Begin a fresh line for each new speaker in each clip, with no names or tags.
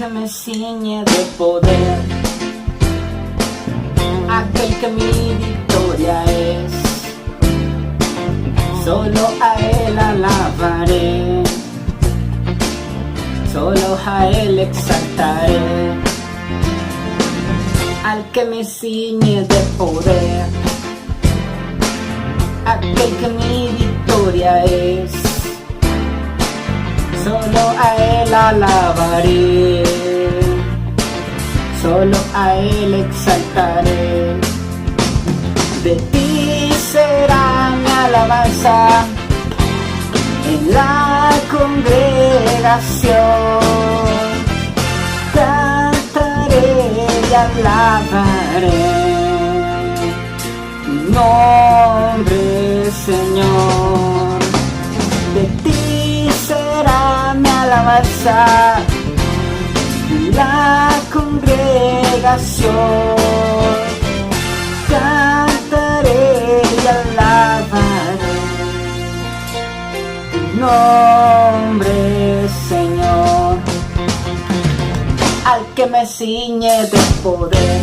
que me ciñe de poder, aquel que mi victoria es. Solo a Él alabaré, solo a Él exaltaré, al que me ciñe de poder, aquel que mi victoria es. Solo a Él alabaré, solo a Él exaltaré. De ti será mi alabanza en la congregación. Cantaré y alabaré tu nombre, Señor. De ti será mi alabanza en la congregación. Cantaré y alabaré tu nombre, Señor. Al que me ciñe de poder,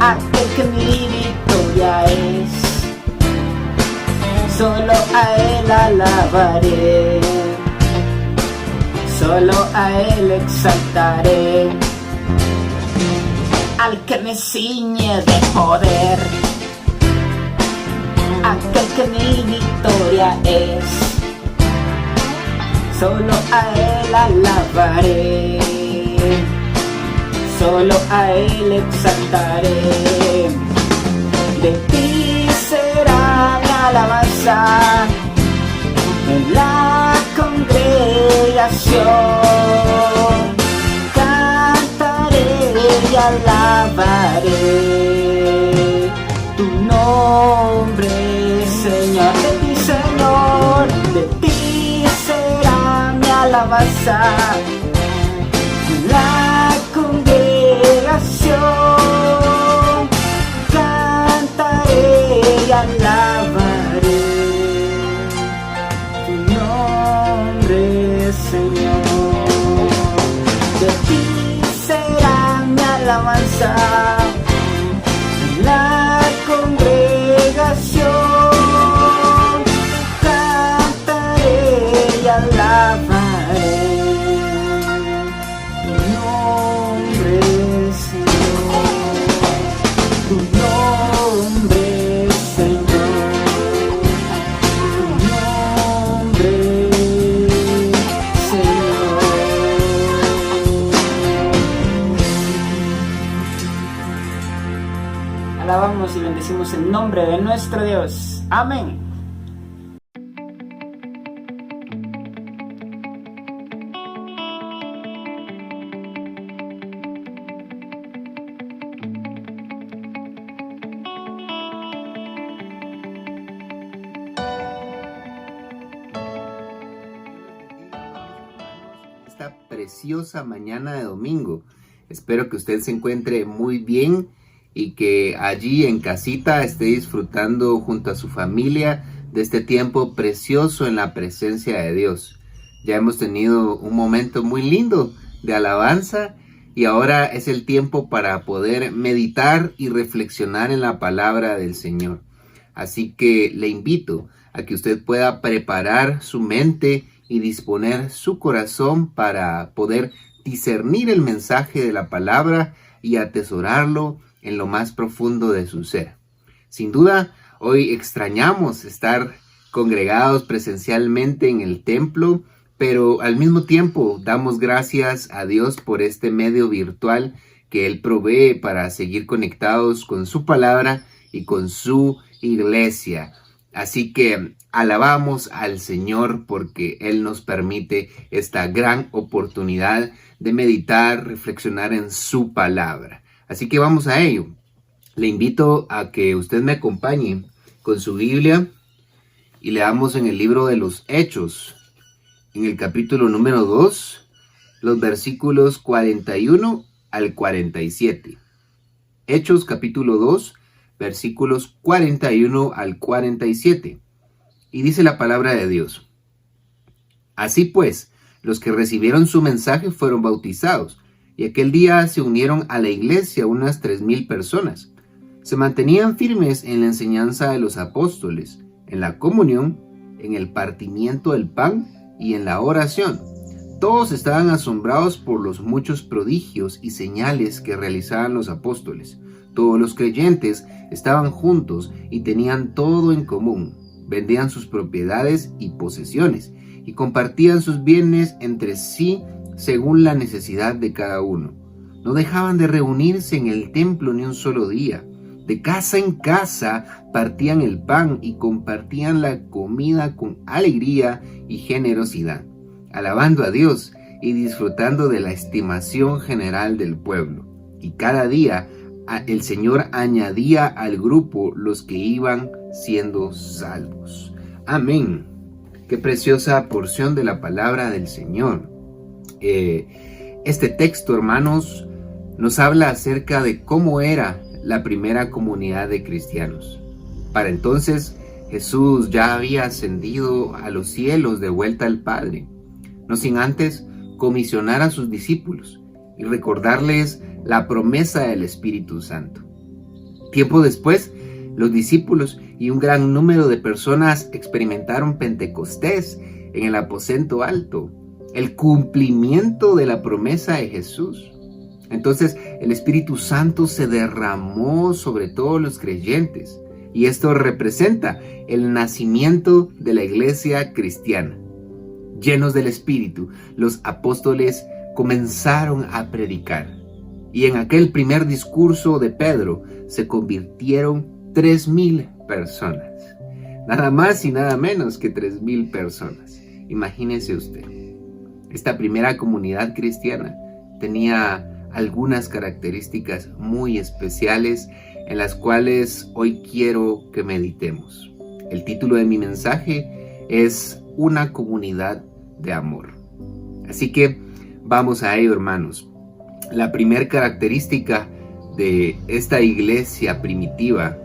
aquel que mi victoria es. Solo a Él alabaré, solo a Él exaltaré, al que me ciñe de poder, aquel que mi victoria es. Solo a Él alabaré, solo a Él exaltaré. De ti será mi alabanza en la congregación. Cantaré y alabaré tu nombre, Señor. De ti, Señor, de ti será mi alabanza en la congregación. Cantaré y alabaré tu nombre, Señor. De ti será mi alabanza en la congregación. Cantaré y alabaré tu nombre, Señor. Tu nombre, Señor. Tu nombre, Señor. Alabamos y bendecimos el nombre de nuestro Dios. Amén.
Esta preciosa mañana de domingo. Espero que usted se encuentre muy bien y que allí en casita esté disfrutando junto a su familia de este tiempo precioso en la presencia de Dios. Ya hemos tenido un momento muy lindo de alabanza y ahora es el tiempo para poder meditar y reflexionar en la palabra del Señor. Así que le invito a que usted pueda preparar su mente y disponer su corazón para poder discernir el mensaje de la palabra y atesorarlo en lo más profundo de su ser. Sin duda, hoy extrañamos estar congregados presencialmente en el templo, pero al mismo tiempo damos gracias a Dios por este medio virtual que Él provee para seguir conectados con su palabra y con su iglesia. Así que alabamos al Señor porque Él nos permite esta gran oportunidad de meditar, reflexionar en su palabra. Así que vamos a ello. Le invito a que usted me acompañe con su Biblia y leamos en el libro de los Hechos, en el capítulo número 2, los versículos 41 al 47. Hechos capítulo 2, versículos 41 al 47. Y dice la palabra de Dios: Así pues, Los que recibieron su mensaje fueron bautizados, y aquel día se unieron a la iglesia unas 3,000 personas. Se mantenían firmes en la enseñanza de los apóstoles, en la comunión, en el partimiento del pan y en la oración. Todos estaban asombrados por los muchos prodigios y señales que realizaban los apóstoles. Todos los creyentes estaban juntos y tenían todo en común. Vendían sus propiedades y posesiones y compartían sus bienes entre sí según la necesidad de cada uno. No dejaban de reunirse en el templo ni un solo día. De casa en casa partían el pan y compartían la comida con alegría y generosidad, alabando a Dios y disfrutando de la estimación general del pueblo. Y cada día el Señor añadía al grupo los que iban siendo salvos. Amén. Qué preciosa porción de la palabra del Señor. Este texto, hermanos, nos habla acerca de cómo era la primera comunidad de cristianos. Para entonces, Jesús ya había ascendido a los cielos de vuelta al Padre, no sin antes comisionar a sus discípulos y recordarles la promesa del Espíritu Santo. Tiempo después, los discípulos y un gran número de personas experimentaron Pentecostés en el aposento alto, el cumplimiento de la promesa de Jesús. Entonces el Espíritu Santo se derramó sobre todos los creyentes y esto representa el nacimiento de la iglesia cristiana. Llenos del Espíritu, los apóstoles comenzaron a predicar y en aquel primer discurso de Pedro se convirtieron 3,000 personas. Nada más y nada menos que 3,000 personas. Imagínese usted. Esta primera comunidad cristiana tenía algunas características muy especiales en las cuales hoy quiero que meditemos. El título de mi mensaje es Una comunidad de amor. Así que vamos a ello, hermanos. La primera característica de esta iglesia primitiva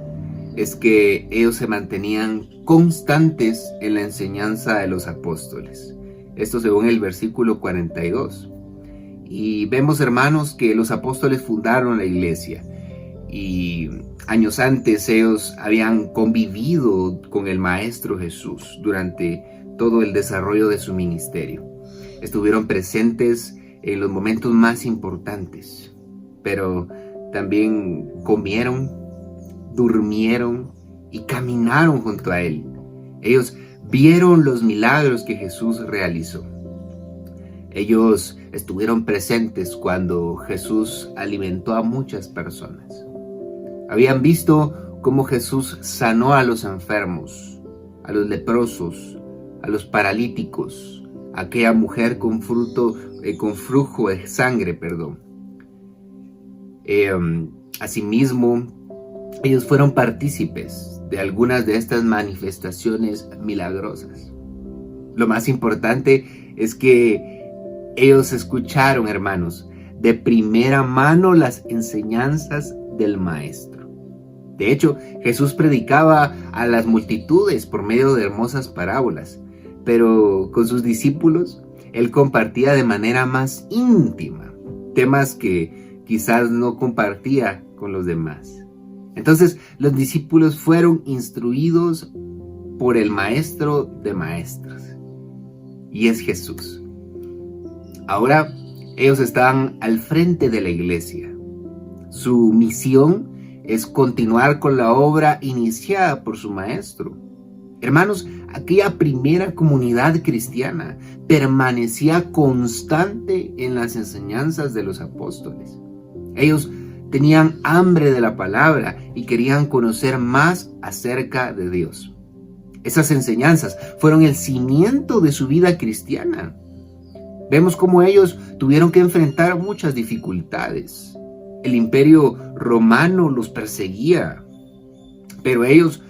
es que ellos se mantenían constantes en la enseñanza de los apóstoles. Esto según el versículo 42. Y vemos, hermanos, que los apóstoles fundaron la iglesia y años antes ellos habían convivido con el Maestro Jesús durante todo el desarrollo de su ministerio. Estuvieron presentes en los momentos más importantes, pero también comieron, durmieron y caminaron junto a Él. Ellos vieron los milagros que Jesús realizó. Ellos estuvieron presentes cuando Jesús alimentó a muchas personas. Habían visto cómo Jesús sanó a los enfermos, a los leprosos, a los paralíticos, a aquella mujer con flujo de sangre, Asimismo, ellos fueron partícipes de algunas de estas manifestaciones milagrosas. Lo más importante es que ellos escucharon, hermanos, de primera mano las enseñanzas del Maestro. De hecho, Jesús predicaba a las multitudes por medio de hermosas parábolas, pero con sus discípulos, Él compartía de manera más íntima temas que quizás no compartía con los demás. Entonces, los discípulos fueron instruidos por el Maestro de Maestros, y es Jesús. Ahora ellos están al frente de la iglesia. Su misión es continuar con la obra iniciada por su maestro. Hermanos, aquella primera comunidad cristiana permanecía constante en las enseñanzas de los apóstoles. Ellos tenían hambre de la palabra y querían conocer más acerca de Dios. Esas enseñanzas fueron el cimiento de su vida cristiana. Vemos cómo ellos tuvieron que enfrentar muchas dificultades. El imperio romano los perseguía, pero ellos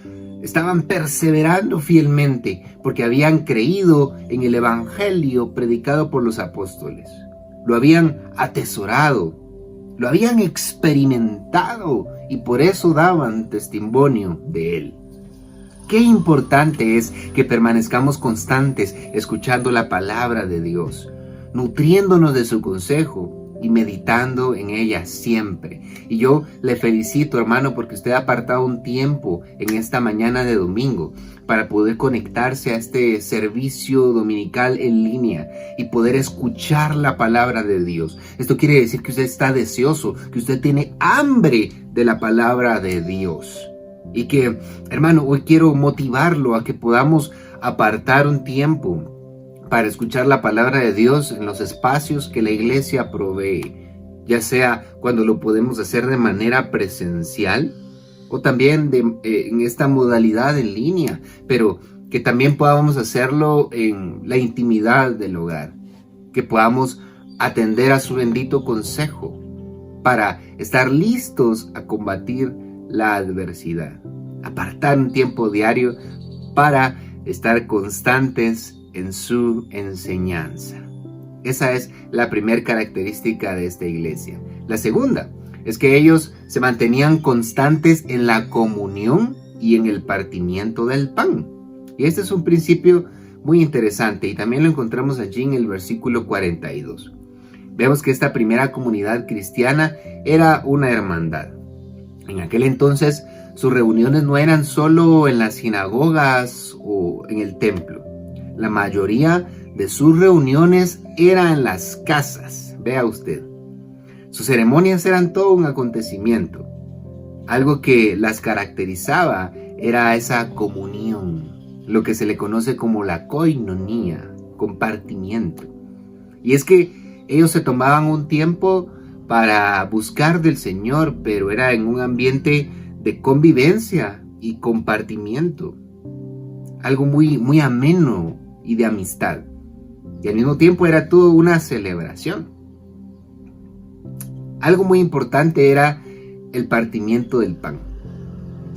estaban perseverando fielmente porque habían creído en el evangelio predicado por los apóstoles. Lo habían atesorado, lo habían experimentado y por eso daban testimonio de él. Qué importante es que permanezcamos constantes escuchando la palabra de Dios. nutriéndonos de su consejo y meditando en ella siempre. Y yo le felicito, hermano, porque usted ha apartado un tiempo en esta mañana de domingo para poder conectarse a este servicio dominical en línea y poder escuchar la palabra de Dios. Esto quiere decir que usted está deseoso, que usted tiene hambre de la palabra de Dios. Y que, hermano, hoy quiero motivarlo a que podamos apartar un tiempo para escuchar la palabra de Dios en los espacios que la iglesia provee, ya sea cuando lo podemos hacer de manera presencial o también en esta modalidad en línea, pero que también podamos hacerlo en la intimidad del hogar, que podamos atender a su bendito consejo para estar listos a combatir la adversidad, apartar un tiempo diario para estar constantes en su enseñanza. Esa es la primera característica de esta iglesia. La segunda es que ellos se mantenían constantes en la comunión y en el partimiento del pan. Y este es un principio muy interesante y también lo encontramos allí en el versículo 42. Vemos que esta primera comunidad cristiana era una hermandad. En aquel entonces sus reuniones no eran solo en las sinagogas o en el templo. La mayoría de sus reuniones eran en las casas. Vea usted. Sus ceremonias eran todo un acontecimiento. Algo que las caracterizaba era esa comunión, lo que se le conoce como la koinonía, compartimiento. Y es que ellos se tomaban un tiempo para buscar del Señor, pero era en un ambiente de convivencia y compartimiento. Algo muy ameno y de amistad. Y al mismo tiempo era todo una celebración. Algo muy importante era el partimiento del pan.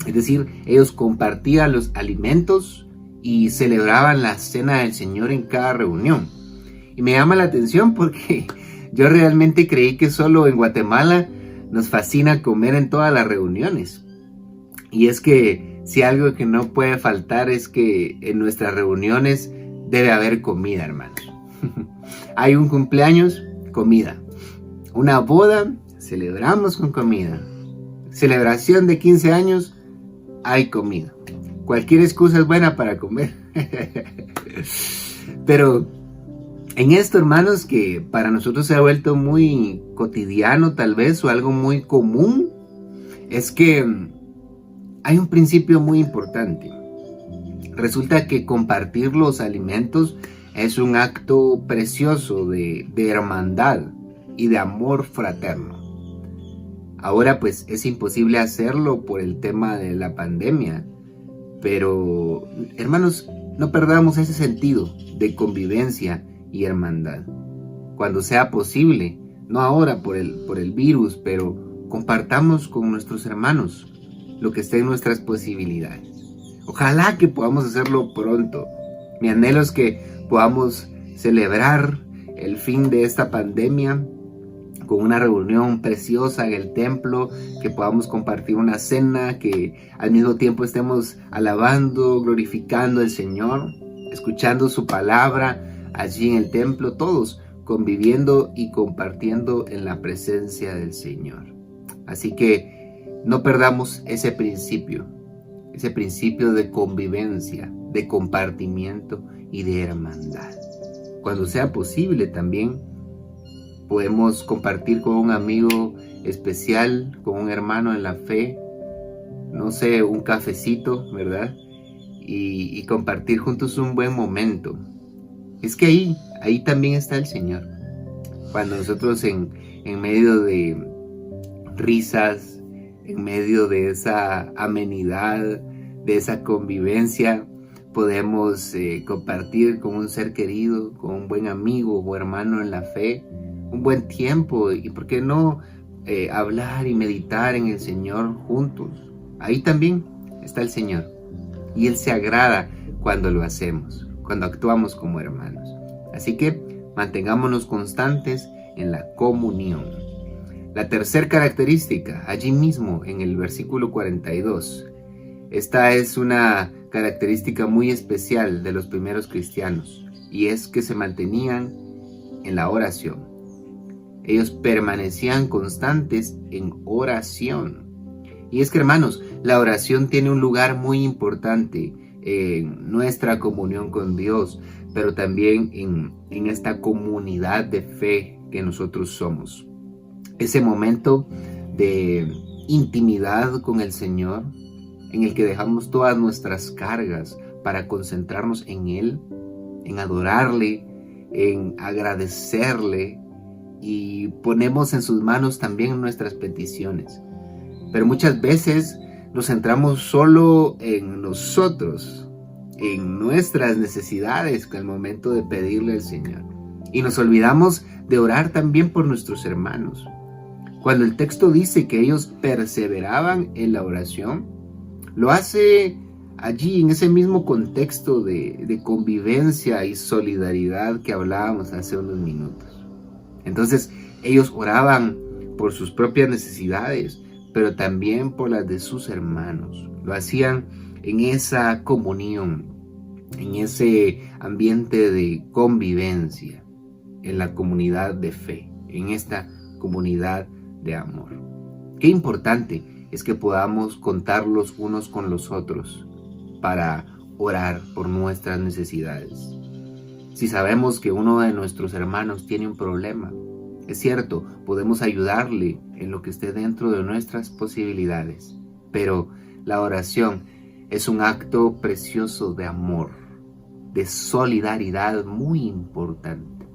Es decir, ellos compartían los alimentos y celebraban la cena del Señor en cada reunión. Y me llama la atención porque yo realmente creí que solo en Guatemala nos fascina comer en todas las reuniones. Y es que si algo que no puede faltar es que en nuestras reuniones debe haber comida, hermanos. Hay un cumpleaños, comida. Una boda, celebramos con comida. Celebración de 15 años, hay comida. Cualquier excusa es buena para comer. Pero en esto, hermanos, que para nosotros se ha vuelto muy cotidiano tal vez, o algo muy común, es que hay un principio muy importante. Resulta que compartir los alimentos es un acto precioso de hermandad y de amor fraterno. Ahora pues es imposible hacerlo por el tema de la pandemia, pero hermanos, no perdamos ese sentido de convivencia y hermandad. Cuando sea posible, no ahora por el virus, pero compartamos con nuestros hermanos lo que esté en nuestras posibilidades. Ojalá que podamos hacerlo pronto. Mi anhelo es que podamos celebrar el fin de esta pandemia con una reunión preciosa en el templo, que podamos compartir una cena, que al mismo tiempo estemos alabando, glorificando al Señor, escuchando su palabra allí en el templo, todos conviviendo y compartiendo en la presencia del Señor. Así que no perdamos ese principio de convivencia, de compartimiento y de hermandad. Cuando sea posible también podemos compartir con un amigo especial, con un hermano en la fe, no sé, un cafecito, ¿verdad? Y compartir juntos un buen momento. Es que ahí también está el Señor. Cuando nosotros en medio de risas, en medio de esa amenidad, de esa convivencia, podemos compartir con un ser querido, con un buen amigo o hermano en la fe, un buen tiempo, y por qué no hablar y meditar en el Señor juntos. Ahí también está el Señor, y Él se agrada cuando lo hacemos, cuando actuamos como hermanos. Así que mantengámonos constantes en la comunión. La tercera característica, allí mismo en el versículo 42, esta es una característica muy especial de los primeros cristianos, y es que se mantenían en la oración. Ellos permanecían constantes en oración. Y es que, hermanos, la oración tiene un lugar muy importante en nuestra comunión con Dios, pero también en esta comunidad de fe que nosotros somos. Ese momento de intimidad con el Señor, en el que dejamos todas nuestras cargas para concentrarnos en Él, en adorarle, en agradecerle, y ponemos en sus manos también nuestras peticiones. Pero muchas veces nos centramos solo en nosotros, en nuestras necesidades al momento de pedirle al Señor. Y nos olvidamos de orar también por nuestros hermanos. Cuando el texto dice que ellos perseveraban en la oración, lo hace allí en ese mismo contexto de convivencia y solidaridad que hablábamos hace unos minutos. Entonces ellos oraban por sus propias necesidades, pero también por las de sus hermanos. Lo hacían en esa comunión, en ese ambiente de convivencia, en la comunidad de fe, en esta comunidad de amor. Qué importante es que podamos contar los unos con los otros para orar por nuestras necesidades. Si sabemos que uno de nuestros hermanos tiene un problema, es cierto, podemos ayudarle en lo que esté dentro de nuestras posibilidades, pero la oración es un acto precioso de amor, de solidaridad muy importante.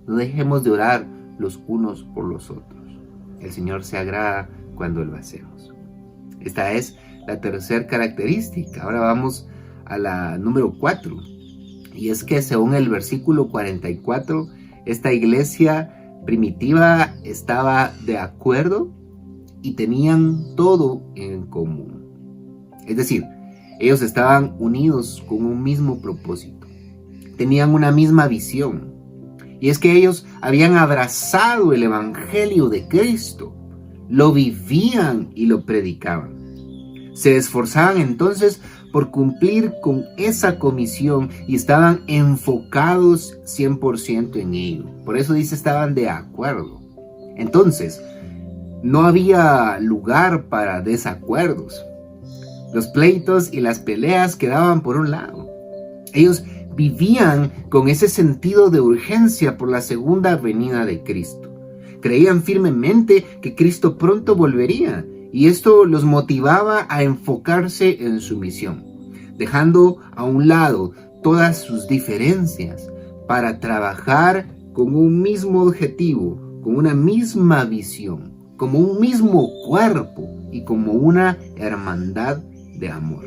No dejemos de orar los unos por los otros. El Señor se agrada cuando lo hacemos. Esta es la tercera característica. Ahora vamos a la número 4. Y es que según el versículo 44, esta iglesia primitiva estaba de acuerdo y tenían todo en común. Es decir, ellos estaban unidos con un mismo propósito. Tenían una misma visión. Y es que ellos habían abrazado el evangelio de Cristo. Lo vivían y lo predicaban. Se esforzaban entonces por cumplir con esa comisión y estaban enfocados 100% en ello. Por eso dice estaban de acuerdo. Entonces, no había lugar para desacuerdos. Los pleitos y las peleas quedaban por un lado. Ellos vivían con ese sentido de urgencia por la segunda venida de Cristo. Creían firmemente que Cristo pronto volvería. Y esto los motivaba a enfocarse en su misión, dejando a un lado todas sus diferencias para trabajar con un mismo objetivo, con una misma visión, como un mismo cuerpo y como una hermandad de amor.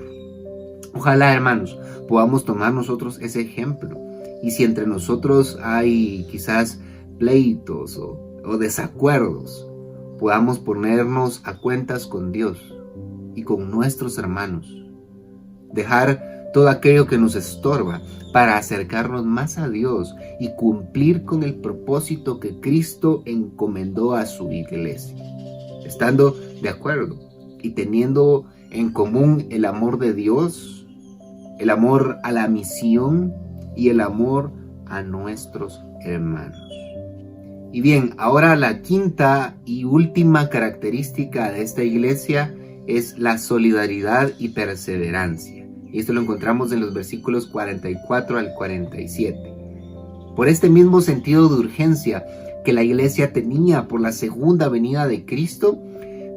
Ojalá, hermanos, podamos tomar nosotros ese ejemplo. Y si entre nosotros hay quizás pleitos o desacuerdos, podamos ponernos a cuentas con Dios y con nuestros hermanos. Dejar todo aquello que nos estorba para acercarnos más a Dios y cumplir con el propósito que Cristo encomendó a su iglesia. Estando de acuerdo y teniendo en común el amor de Dios, el amor a la misión y el amor a nuestros hermanos. Y bien, ahora la quinta y última característica de esta iglesia es la solidaridad y perseverancia. Y esto lo encontramos en los versículos 44 al 47. Por este mismo sentido de urgencia que la iglesia tenía por la segunda venida de Cristo,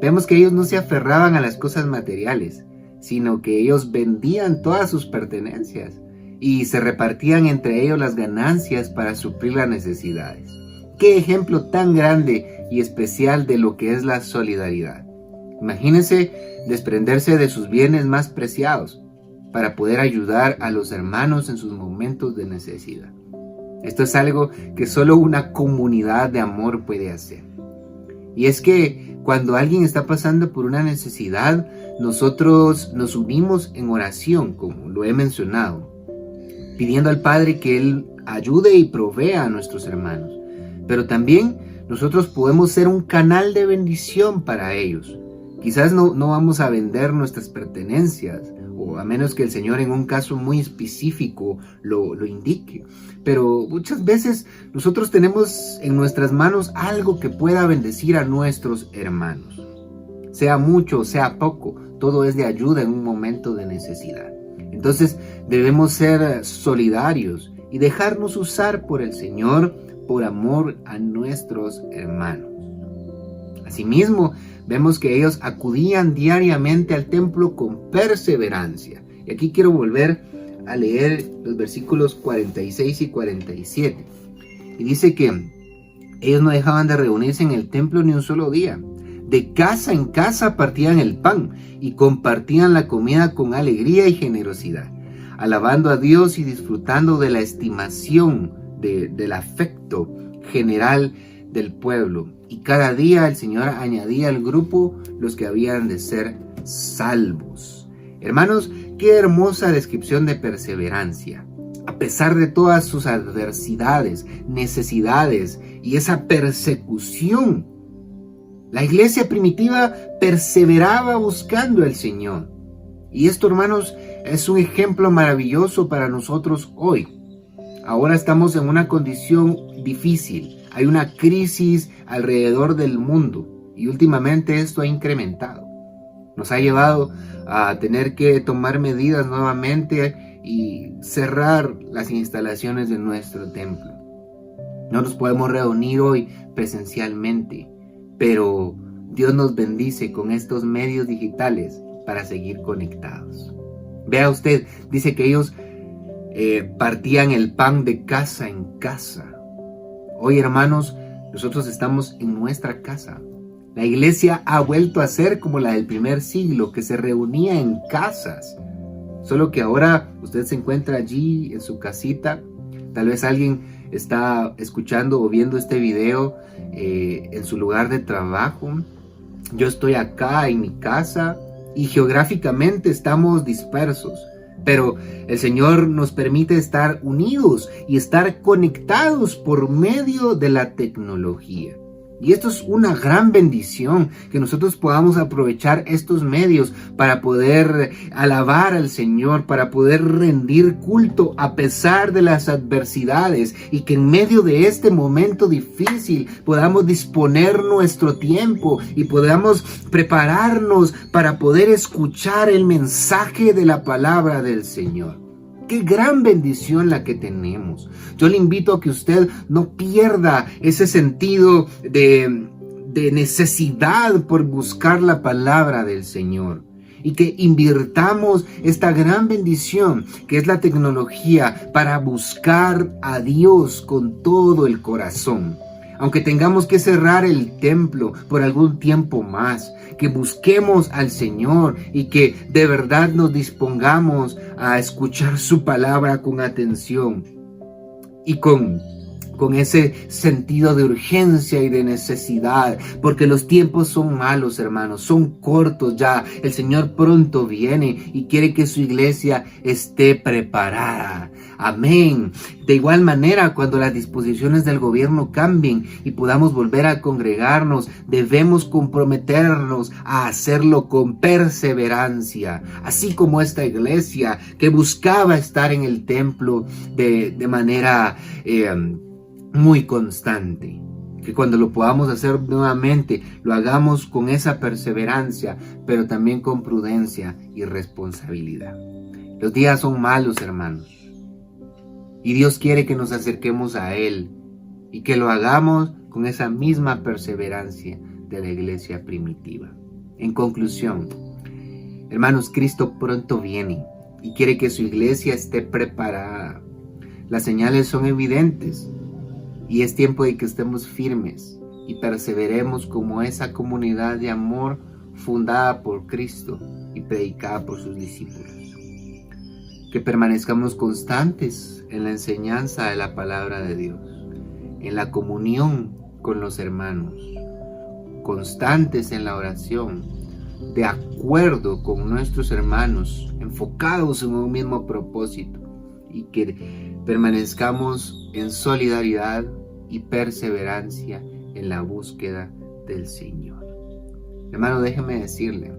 vemos que ellos no se aferraban a las cosas materiales, sino que ellos vendían todas sus pertenencias y se repartían entre ellos las ganancias para suplir las necesidades. Qué ejemplo tan grande y especial de lo que es la solidaridad. Imagínense desprenderse de sus bienes más preciados para poder ayudar a los hermanos en sus momentos de necesidad. Esto es algo que solo una comunidad de amor puede hacer. Y es que cuando alguien está pasando por una necesidad, nosotros nos unimos en oración, como lo he mencionado, pidiendo al Padre que Él ayude y provea a nuestros hermanos. Pero también nosotros podemos ser un canal de bendición para ellos, Quizás no vamos a vender nuestras pertenencias, o a menos que el Señor en un caso muy específico lo indique. Pero muchas veces nosotros tenemos en nuestras manos algo que pueda bendecir a nuestros hermanos. Sea mucho, sea poco, todo es de ayuda en un momento de necesidad. Entonces debemos ser solidarios y dejarnos usar por el Señor por amor a nuestros hermanos. Asimismo, vemos que ellos acudían diariamente al templo con perseverancia. Y aquí quiero volver a leer los versículos 46 y 47. Y dice que ellos no dejaban de reunirse en el templo ni un solo día. De casa en casa partían el pan y compartían la comida con alegría y generosidad, alabando a Dios y disfrutando de la estimación, del afecto general del pueblo. Y cada día el Señor añadía al grupo los que habían de ser salvos. Hermanos, qué hermosa descripción de perseverancia. A pesar de todas sus adversidades, necesidades y esa persecución, la iglesia primitiva perseveraba buscando al Señor. Y esto, hermanos, es un ejemplo maravilloso para nosotros hoy. Ahora estamos en una condición difícil. Hay una crisis alrededor del mundo y últimamente esto ha incrementado. Nos ha llevado a tener que tomar medidas nuevamente y cerrar las instalaciones de nuestro templo. No nos podemos reunir hoy presencialmente, pero Dios nos bendice con estos medios digitales para seguir conectados. Vea usted, dice que ellos partían el pan de casa en casa. Hoy, hermanos, nosotros estamos en nuestra casa. La iglesia ha vuelto a ser como la del primer siglo, que se reunía en casas. Solo que ahora usted se encuentra allí en su casita. Tal vez alguien está escuchando o viendo este video en su lugar de trabajo. Yo estoy acá en mi casa y geográficamente estamos dispersos. Pero el Señor nos permite estar unidos y estar conectados por medio de la tecnología. Y esto es una gran bendición, que nosotros podamos aprovechar estos medios para poder alabar al Señor, para poder rendir culto a pesar de las adversidades, y que en medio de este momento difícil podamos disponer nuestro tiempo y podamos prepararnos para poder escuchar el mensaje de la palabra del Señor. Qué gran bendición la que tenemos. Yo le invito a que usted no pierda ese sentido de necesidad por buscar la palabra del Señor. Y que invirtamos esta gran bendición que es la tecnología para buscar a Dios con todo el corazón. Aunque tengamos que cerrar el templo por algún tiempo más, que busquemos al Señor y que de verdad nos dispongamos a escuchar su palabra con atención y con ese sentido de urgencia y de necesidad, porque los tiempos son malos, hermanos, son cortos ya. El Señor pronto viene y quiere que su iglesia esté preparada. Amén. De igual manera, cuando las disposiciones del gobierno cambien y podamos volver a congregarnos, debemos comprometernos a hacerlo con perseverancia, así como esta iglesia que buscaba estar en el templo de manera muy constante. Que cuando lo podamos hacer nuevamente, lo hagamos con esa perseverancia, pero también con prudencia y responsabilidad. Los días son malos, hermanos, y Dios quiere que nos acerquemos a Él y que lo hagamos con esa misma perseverancia de la iglesia primitiva. En conclusión, hermanos, Cristo pronto viene y quiere que su iglesia esté preparada. Las señales son evidentes y es tiempo de que estemos firmes y perseveremos como esa comunidad de amor fundada por Cristo y predicada por sus discípulos. Que permanezcamos constantes en la enseñanza de la palabra de Dios, en la comunión con los hermanos, constantes en la oración, de acuerdo con nuestros hermanos, enfocados en un mismo propósito, y que permanezcamos en solidaridad y perseverancia en la búsqueda del Señor. Hermano, déjeme decirle,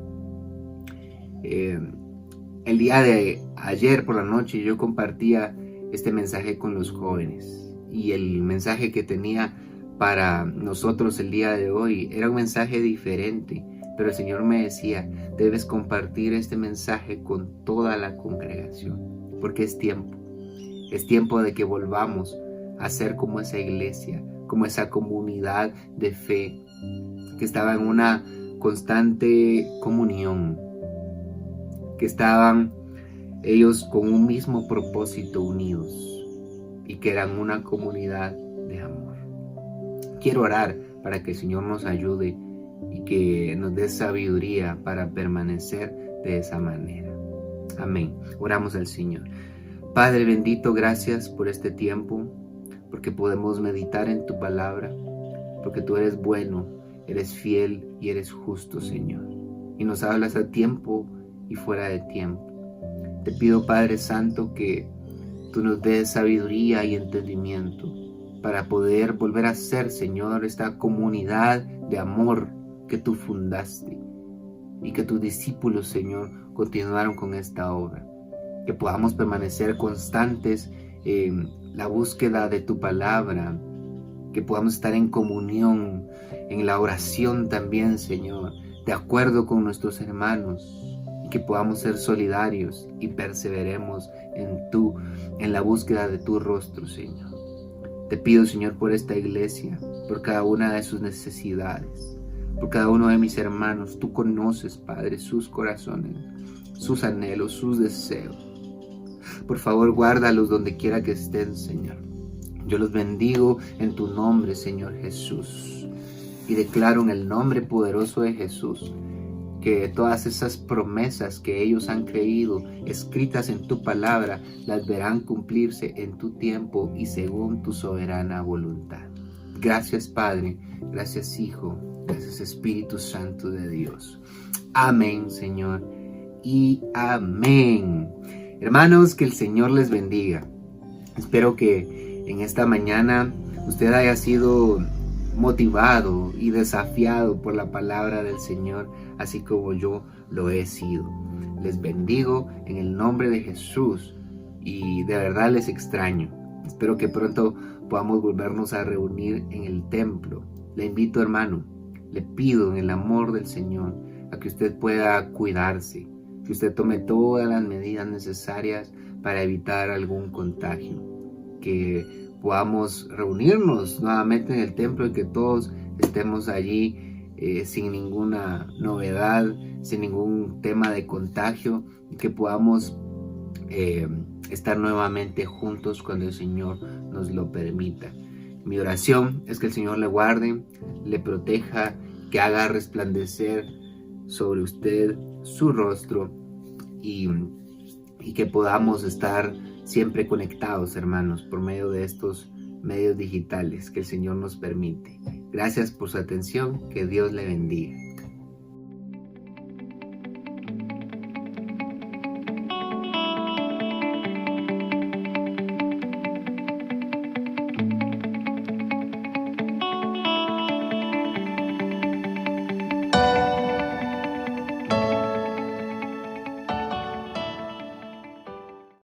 el día de ayer por la noche yo compartía este mensaje con los jóvenes, y el mensaje que tenía para nosotros el día de hoy era un mensaje diferente, pero el Señor me decía: debes compartir este mensaje con toda la congregación, porque es tiempo de que volvamos a ser como esa iglesia, como esa comunidad de fe que estaba en una constante comunión, que estaban ellos con un mismo propósito unidos y que eran una comunidad de amor. Quiero orar para que el Señor nos ayude y que nos dé sabiduría para permanecer de esa manera. Amén. Oramos al Señor. Padre bendito, gracias por este tiempo, porque podemos meditar en tu palabra, porque tú eres bueno, eres fiel y eres justo, Señor, y nos hablas a tiempo y fuera de tiempo. Te pido, Padre Santo, que tú nos des sabiduría y entendimiento para poder volver a ser, Señor, esta comunidad de amor que tú fundaste y que tus discípulos, Señor, continuaron con esta obra. Que podamos permanecer constantes en la búsqueda de tu palabra, que podamos estar en comunión, en la oración también, Señor, de acuerdo con nuestros hermanos, y que podamos ser solidarios y perseveremos en la búsqueda de tu rostro, Señor. Te pido, Señor, por esta iglesia, por cada una de sus necesidades, por cada uno de mis hermanos. Tú conoces, Padre, sus corazones, sus anhelos, sus deseos. Por favor, guárdalos donde quiera que estén, Señor. Yo los bendigo en tu nombre, Señor Jesús. Y declaro en el nombre poderoso de Jesús que todas esas promesas que ellos han creído, escritas en tu palabra, las verán cumplirse en tu tiempo y según tu soberana voluntad. Gracias, Padre. Gracias, Hijo. Gracias, Espíritu Santo de Dios. Amén, Señor. Y amén. Hermanos, que el Señor les bendiga. Espero que en esta mañana usted haya sido motivado y desafiado por la palabra del Señor, así como yo lo he sido. Les bendigo en el nombre de Jesús y de verdad les extraño. Espero que pronto podamos volvernos a reunir en el templo. Le invito, hermano, le pido en el amor del Señor a que usted pueda cuidarse, que usted tome todas las medidas necesarias para evitar algún contagio, que podamos reunirnos nuevamente en el templo y que todos estemos allí sin ninguna novedad, sin ningún tema de contagio, y que podamos estar nuevamente juntos cuando el Señor nos lo permita. Mi oración es que el Señor le guarde, le proteja, que haga resplandecer sobre usted su rostro y que podamos estar siempre conectados, hermanos, por medio de estos medios digitales que el Señor nos permite. Gracias por su atención, que Dios le bendiga.